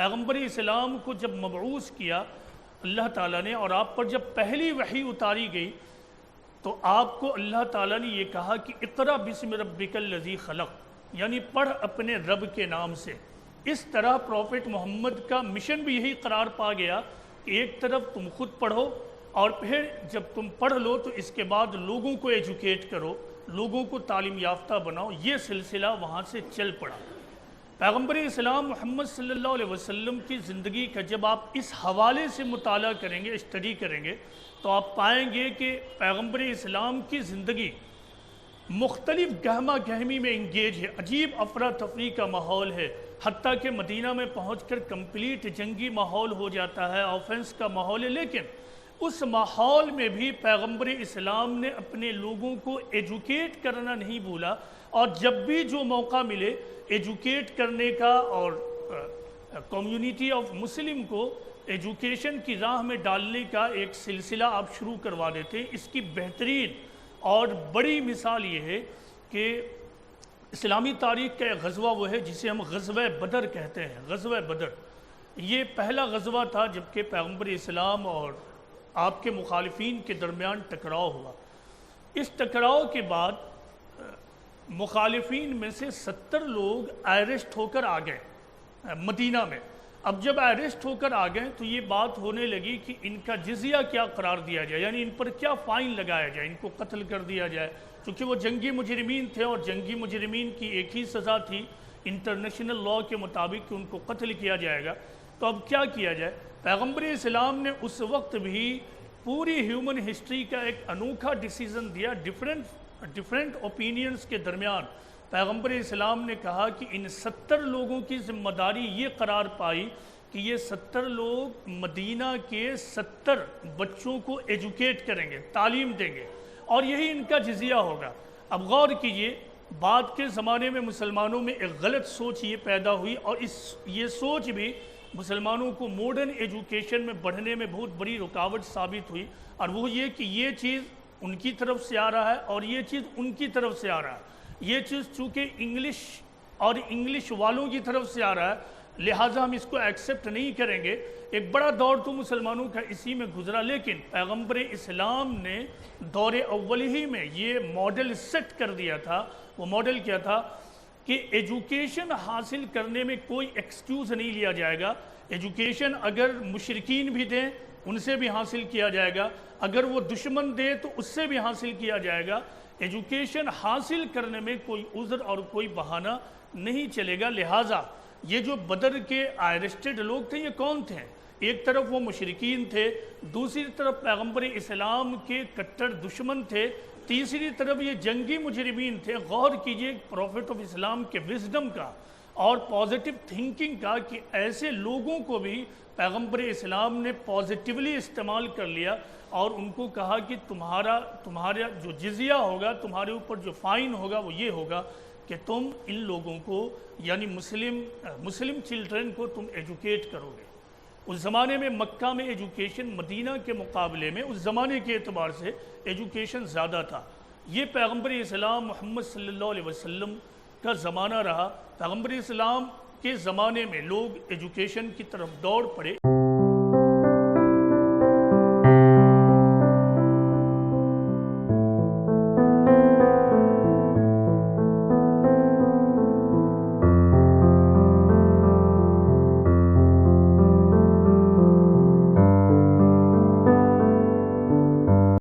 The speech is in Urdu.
پیغمبر اسلام کو جب مبعوث کیا اللہ تعالیٰ نے اور آپ پر جب پہلی وحی اتاری گئی تو آپ کو اللہ تعالیٰ نے یہ کہا کہ اقرأ بسم ربک الذی خلق، یعنی پڑھ اپنے رب کے نام سے۔ اس طرح پروفٹ محمد کا مشن بھی یہی قرار پا گیا کہ ایک طرف تم خود پڑھو اور پھر جب تم پڑھ لو تو اس کے بعد لوگوں کو ایجوکیٹ کرو، لوگوں کو تعلیم یافتہ بناؤ۔ یہ سلسلہ وہاں سے چل پڑا۔ پیغمبر اسلام محمد صلی اللہ علیہ وسلم کی زندگی کا جب آپ اس حوالے سے مطالعہ کریں گے، اسٹڈی کریں گے، تو آپ پائیں گے کہ پیغمبر اسلام کی زندگی مختلف گہمہ گہمی میں انگیج ہے، عجیب افراتفری کا ماحول ہے، حتیٰ کہ مدینہ میں پہنچ کر کمپلیٹ جنگی ماحول ہو جاتا ہے، آفنس کا ماحول ہے، لیکن اس ماحول میں بھی پیغمبر اسلام نے اپنے لوگوں کو ایجوکیٹ کرنا نہیں بھولا، اور جب بھی جو موقع ملے ایجوکیٹ کرنے کا اور کمیونٹی آف مسلم کو ایجوکیشن کی راہ میں ڈالنے کا ایک سلسلہ آپ شروع کروا دیتے ہیں۔ اس کی بہترین اور بڑی مثال یہ ہے کہ اسلامی تاریخ کا ایک غزوہ وہ ہے جسے ہم غزوہ بدر کہتے ہیں۔ غزوہ بدر یہ پہلا غزوہ تھا جبکہ پیغمبر اسلام اور آپ کے مخالفین کے درمیان ٹکراؤ ہوا۔ اس ٹکراؤ کے بعد مخالفین میں سے 70 لوگ ایرسٹ ہو کر آ گئے مدینہ میں۔ اب جب ایرسٹ ہو کر آ گئے تو یہ بات ہونے لگی کہ ان کا جزیہ کیا قرار دیا جائے، یعنی ان پر کیا فائن لگایا جائے، ان کو قتل کر دیا جائے، چونکہ وہ جنگی مجرمین تھے اور جنگی مجرمین کی ایک ہی سزا تھی انٹرنیشنل لاء کے مطابق کہ ان کو قتل کیا جائے گا۔ تو اب کیا کیا جائے؟ پیغمبر اسلام نے اس وقت بھی پوری ہیومن ہسٹری کا ایک انوکھا ڈیسیزن دیا۔ ڈیفرنٹ اوپینینز کے درمیان پیغمبر اسلام نے کہا کہ ان 70 لوگوں کی ذمہ داری یہ قرار پائی کہ یہ 70 لوگ مدینہ کے 70 بچوں کو ایجوکیٹ کریں گے، تعلیم دیں گے، اور یہی ان کا جزیہ ہوگا۔ اب غور کیجئے، بعد کے زمانے میں مسلمانوں میں ایک غلط سوچ یہ پیدا ہوئی، اور یہ سوچ بھی مسلمانوں کو ماڈرن ایجوکیشن میں بڑھنے میں بہت بڑی رکاوٹ ثابت ہوئی، اور وہ یہ کہ یہ چیز ان کی طرف سے آ رہا ہے اور یہ چیز ان کی طرف سے آ رہا ہے۔ یہ چیز چونکہ انگلش اور انگلش والوں کی طرف سے آ رہا ہے لہٰذا ہم اس کو ایکسیپٹ نہیں کریں گے۔ ایک بڑا دور تو مسلمانوں کا اسی میں گزرا، لیکن پیغمبر اسلام نے دور اول ہی میں یہ ماڈل سیٹ کر دیا تھا۔ وہ ماڈل کیا تھا کہ ایجوکیشن حاصل کرنے میں کوئی ایکسکیوز نہیں لیا جائے گا۔ ایجوکیشن اگر مشرکین بھی دیں ان سے بھی حاصل کیا جائے گا، اگر وہ دشمن دے تو اس سے بھی حاصل کیا جائے گا۔ ایجوکیشن حاصل کرنے میں کوئی عذر اور کوئی بہانہ نہیں چلے گا۔ لہٰذا یہ جو بدر کے ایرسٹڈ لوگ تھے یہ کون تھے؟ ایک طرف وہ مشرکین تھے، دوسری طرف پیغمبر اسلام کے کٹر دشمن تھے، تیسری طرف یہ جنگی مجرمین تھے۔ غور کیجئے پروفٹ آف اسلام کے وزڈم کا اور پازیٹیو تھنکنگ کا کہ ایسے لوگوں کو بھی پیغمبر اسلام نے پازیٹیولی استعمال کر لیا اور ان کو کہا کہ تمہارا جو جزیہ ہوگا، تمہارے اوپر جو فائن ہوگا وہ یہ ہوگا کہ تم ان لوگوں کو یعنی مسلم چلڈرن کو تم ایجوکیٹ کرو گے۔ اس زمانے میں مکہ میں ایجوکیشن مدینہ کے مقابلے میں اس زمانے کے اعتبار سے ایجوکیشن زیادہ تھا۔ یہ پیغمبر اسلام محمد صلی اللہ علیہ وسلم کا زمانہ رہا۔ پیغمبر اسلام کے زمانے میں لوگ ایجوکیشن کی طرف دوڑ پڑے۔